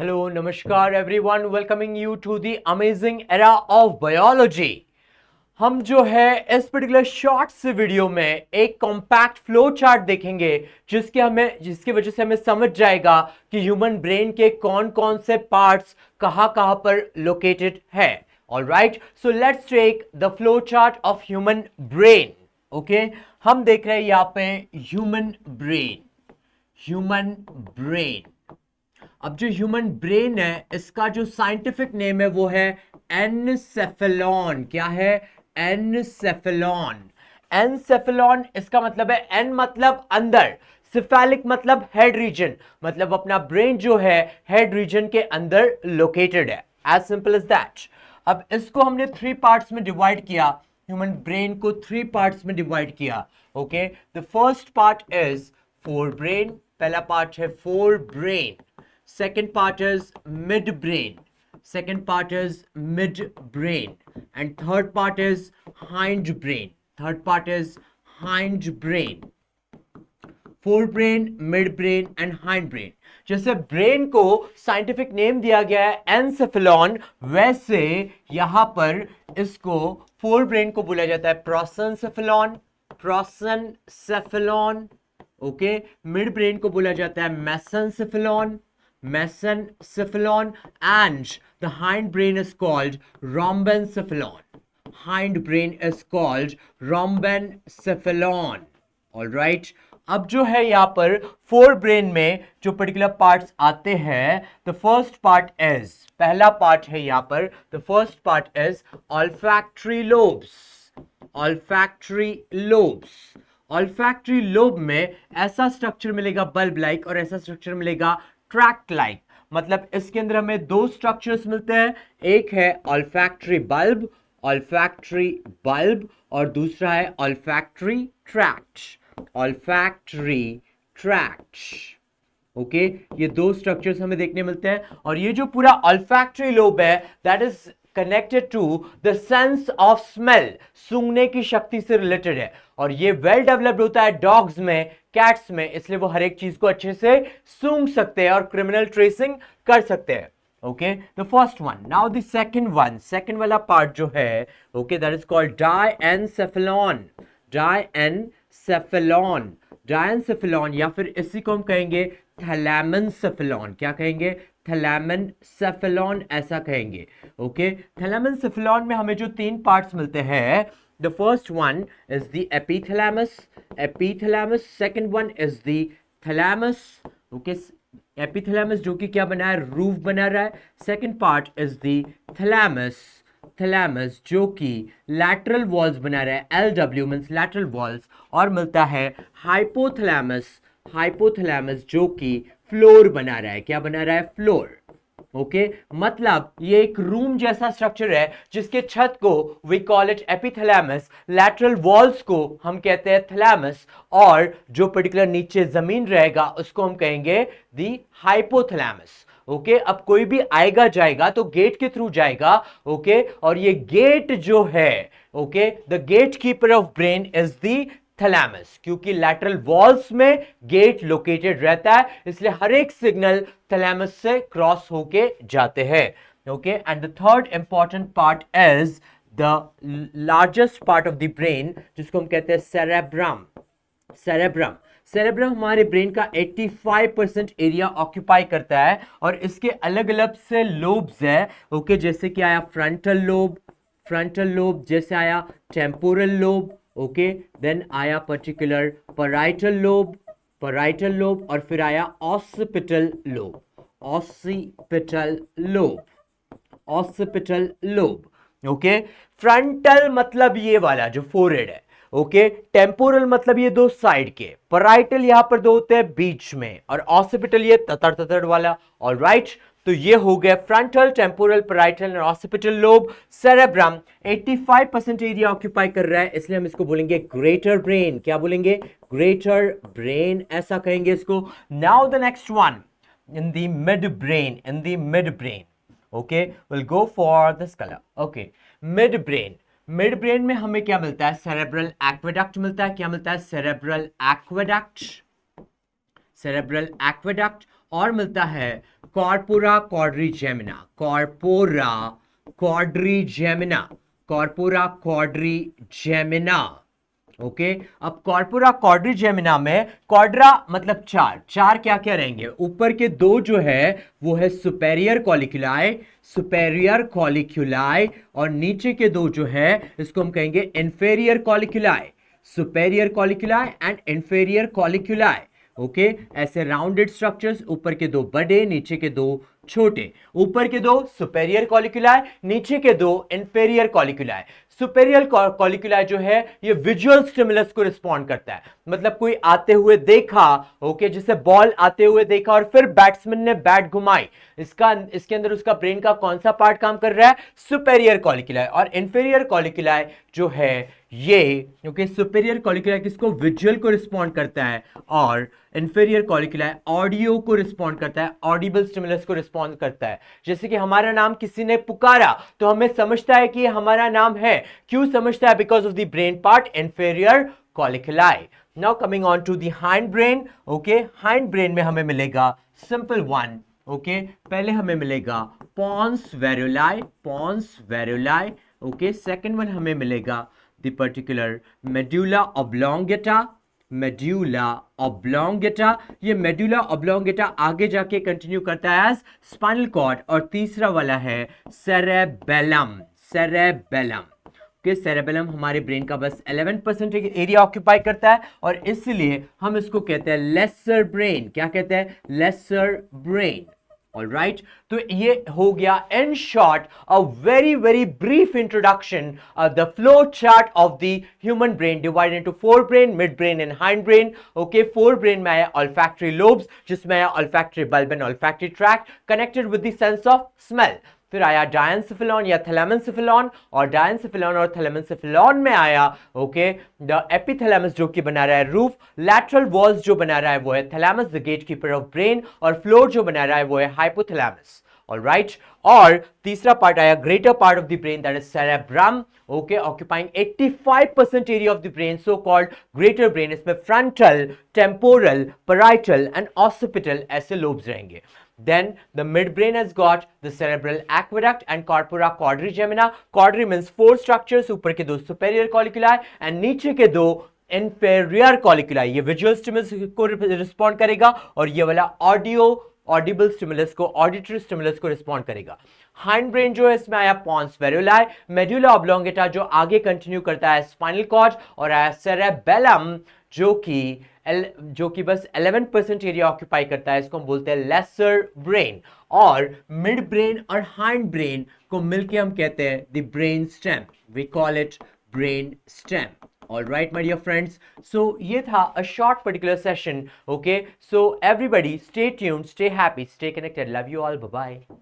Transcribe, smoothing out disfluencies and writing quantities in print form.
Hello, Namaskar everyone, welcoming you to the amazing era of biology. हम जो है इस पर्टिकुलर शॉर्ट से वीडियो में एक कॉम्पैक्ट फ्लो चार्ट देखेंगे जिसकी वजह से हमें समझ जाएगा कि ह्यूमन ब्रेन के कौन कौन से पार्ट्स कहाँ पर लोकेटेड है. Alright, so let's take the flow chart of human brain. Okay, हम देख रहे हैं यहाँ पे ह्यूमन ब्रेन. अब जो ह्यूमन ब्रेन है इसका जो साइंटिफिक नेम है वो है एनसेफेलॉन. क्या है? एनसेफेलॉन. एनसेफेलॉन इसका मतलब है एन मतलब अंदर, सिफेलिक मतलब हेड रीजन, मतलब अपना ब्रेन जो है हेड रीजन के अंदर लोकेटेड है. As simple as that. अब इसको हमने 3 पार्ट्स में डिवाइड किया. ह्यूमन ब्रेन को 3 पार्ट्स में डिवाइड किया. Okay, the first part is fore brain. पहला पार्ट है fore brain. Second part is midbrain. Second part is midbrain. And third part is hindbrain. Third part is hindbrain. Forebrain, midbrain and hindbrain. जैसे brain को scientific name दिया गया है एनसेफेलॉन, वैसे यहां पर इसको फोर ब्रेन को बोला जाता है प्रोसेनसेफेलॉन. प्रोसेनसेफेलॉन. ओके, मिड ब्रेन को बोला जाता है मेसेनसेफेलॉन. Mesencephalon, and the hind brain is called rhombencephalon. Hind brain is called rhombencephalon. All right. अब जो है यहाँ पर फोर ब्रेन में जो पर्टिकुलर पार्ट्स आते हैं, द फर्स्ट पार्ट इज, पहला पार्ट है यहाँ पर, the first part is olfactory lobes. Olfactory lobes. Olfactory lobe में ऐसा स्ट्रक्चर मिलेगा बल्ब लाइक, और ऐसा स्ट्रक्चर मिलेगा ट्रैक्ट लाइक. मतलब इसके अंदर हमें दो स्ट्रक्चर्स मिलते हैं. एक है ऑल्फैक्टरी बल्ब, और दूसरा है olfactory tract. Olfactory tract. Okay, ये दो स्ट्रक्चर्स हमें देखने मिलते हैं. और ये जो पूरा ऑल्फैक्टरी लोब है that is connected to the sense of smell. सूंघने की शक्ति से रिलेटेड है, और ये वेल डेवलप्ड होता है डॉग्स में, कैट्स में, इसलिए वो हर एक चीज को अच्छे से सूंघ सकते हैं और क्रिमिनल ट्रेसिंग कर सकते हैं. Okay, the first one. Now the second वाला पार्ट जो है, ओके, दैट इज कॉल्ड डायएनसेफेलॉन. डायएनसेफेलॉन. डायएनसेफेलॉन, या फिर इसी को हम कहेंगे थैलेमेनसेफेलॉन. क्या कहेंगे? थैलेमेनसेफेलॉन, ऐसा कहेंगे. ओके, थैलेमेनसेफेलॉन में हमें जो 3 पार्ट्स मिलते हैं, the first one is the epithalamus. Second one is the thalamus. Okay, epithalamus जो कि क्या बना है? रूफ बना रहा है. second part is the thalamus जो कि lateral walls बना रहा है. LW means lateral walls. और मिलता है hypothalamus जो कि फ्लोर बना रहा है. क्या बना रहा है? फ्लोर. ओके, मतलब ये एक रूम जैसा स्ट्रक्चर है जिसके छत को we call it epithalamus, lateral walls को हम कहते हैं थैलेमस, और जो पर्टिकुलर नीचे जमीन रहेगा उसको हम कहेंगे दी हाइपोथैलेमस. ओके, अब कोई भी आएगा जाएगा तो गेट के थ्रू जाएगा. ओके, और ये गेट जो है, okay, the gate keeper of brain is the thalamus, क्योंकि लैटरल वॉल्स में गेट लोकेटेड रहता है, इसलिए हर एक सिग्नल थैलेमस से क्रॉस होके जाते हैं. Okay, and the third important part is the largest part of the brain, जिसको हम कहते हैं सेरेब्रम. सेरेब्रम हमारे ब्रेन का 85% एरिया ऑक्यूपाई करता है, और इसके अलग अलग से लोब्स है. ओके, जैसे कि आया फ्रंटल लोब, जैसे आया टेम्पोरल लोब. ओके, देन आया पर्टिकुलर पैराइटल लोब, और फिर आया ऑसिपिटल लोब. ओके, फ्रंटल मतलब ये वाला जो फोरहेड है. ओके, टेम्पोरल मतलब ये दो साइड के, पैराइटल यहां पर दो होते हैं बीच में, और ऑसिपिटल ये ततड़ वाला. ऑलराइट, तो ये हो गया फ्रंटल, टेम्पोरल, पैराइटल और occipital lobe. Cerebrum 85% area occupy कर रहा है, इसलिए हम इसको बोलेंगे ग्रेटर ब्रेन. क्या बोलेंगे? ग्रेटर ब्रेन, ऐसा कहेंगे इसको. Now the next one, in the mid brain. Okay, will go for this colour. Okay, mid brain में हमें क्या मिलता है? सेरेब्रल एक्वेडक्ट मिलता है. क्या मिलता है? Cerebral aqueduct. और मिलता है corpora quadrigemina, corpora quadrigemina, corpora quadrigemina. Okay अब कॉर्पोरा क्वाड्रिजेमिना में क्वाड्रा मतलब चार, चार क्या क्या रहेंगे, ऊपर के दो जो है वो है सुपेरियर कॉलिक्यूलाई, सुपेरियर कॉलिक्यूलाई, और नीचे के दो जो है इसको हम कहेंगे inferior colliculi, superior colliculi and inferior colliculi. Okay ऐसे राउंडेड स्ट्रक्चर्स, ऊपर के दो बड़े, नीचे के दो छोटे, ऊपर के दो सुपेरियर कॉलिक्यूलाई, नीचे के दो इंफेरियर कॉलिक्यूलाई। सुपेरियर कॉलिक्यूलाई जो है ये विजुअल स्टिमुलस को रिस्पॉन्ड करता है, मतलब कोई आते हुए देखा, ओके जैसे बॉल आते हुए देखा और फिर बैट्समैन ने बैट घुमाई, इसके अंदर उसका ब्रेन का कौन सा पार्ट काम कर रहा है, सुपेरियर कॉलिक्यूलाई। और इंफेरियर कॉलिक्यूलाई जो है ये, क्योंकि सुपेरियर कॉलिक्यूलाई किसको, विजुअल को रिस्पॉन्ड करता है, और इंफेरियर कॉलिक्यूलाई ऑडियो को रिस्पॉन्ड करता है, ऑडिबल स्टिमुलस को रिस्पॉन्ड करता है। जैसे कि हमारा नाम किसी ने पुकारा तो हमें समझता है कि हमारा नाम है, क्यों समझता है, because of the brain part inferior colliculi. Now coming on to the hindbrain. Okay hindbrain में हमें मिलेगा सिंपल वन, ओके पहले हमें मिलेगा pons varolii, pons varolii. Okay second one हमें मिलेगा the particular medulla oblongata, medulla oblongata. ये medulla oblongata आगे जाके कंटिन्यू करता है एज स्पाइनल कॉर्ड, और तीसरा वाला है सेरेबेलम, सेरेबेलम। कि सेरेबेलम हमारे ब्रेन का बस 11% एरिया ऑक्यूपाई करता है, और इसलिए हम इसको कहते हैं लेसर ब्रेन। क्या कहते हैं, लेसर ब्रेन। ऑलराइट तो ये हो गया in short a very very brief introduction the flow chart of the human brain divided into fore brain, mid brain and hind brain. Okay fore brain में आया olfactory lobes, जिसमें आया olfactory bulb and olfactory tract connected with the sense of smell. फिर आया डायंसिफिलॉन या थैलेमेंसिफिलॉन, और डायंसिफिलॉन और थैलेमेंसिफिलॉन में आया ओके द एपिथैलेमस जो कि बना रहा है रूफ, लैटरल वॉल्स जो बना रहा है वो है thalamus the gate keeper of brain, और फ्लोर जो बना रहा है वो है हाइपोथैलेमस। ऑलराइट और तीसरा पार्ट आया greater part of the brain that is cerebrum, okay occupying 85% area of the brain, so called greater brain. इसमें frontal, temporal, parietal and occipital ऐसे लोब्स रहेंगे। Then the midbrain has got the cerebral aqueduct and corpora quadrigemina. Quadri means four structures, ऊपर के दो superior colliculi and नीचे के दो inferior colliculi। ये visual stimulus को respond करेगा, और ये वाला audible stimulus को, auditory stimulus को respond करेगा। हाइंड ब्रेन जो है इसमें आया पॉन्स वेरुलाई, मेडुला ऑब्लोंगेटा जो आगे कंटिन्यू करता है स्पाइनल कॉर्ड, और आया सेरेबेलम जो कि बस 11% एरिया ऑक्यूपाई करता है, इसको हम बोलते हैं लेसर ब्रेन। और मिड ब्रेन और हाइंड ब्रेन को मिलके हम कहते हैं the brain stem, we call it brain stem. All right, my dear friends. So ये था a short particular session. Okay. So everybody stay tuned, stay happy, stay connected. Love you all. Bye bye.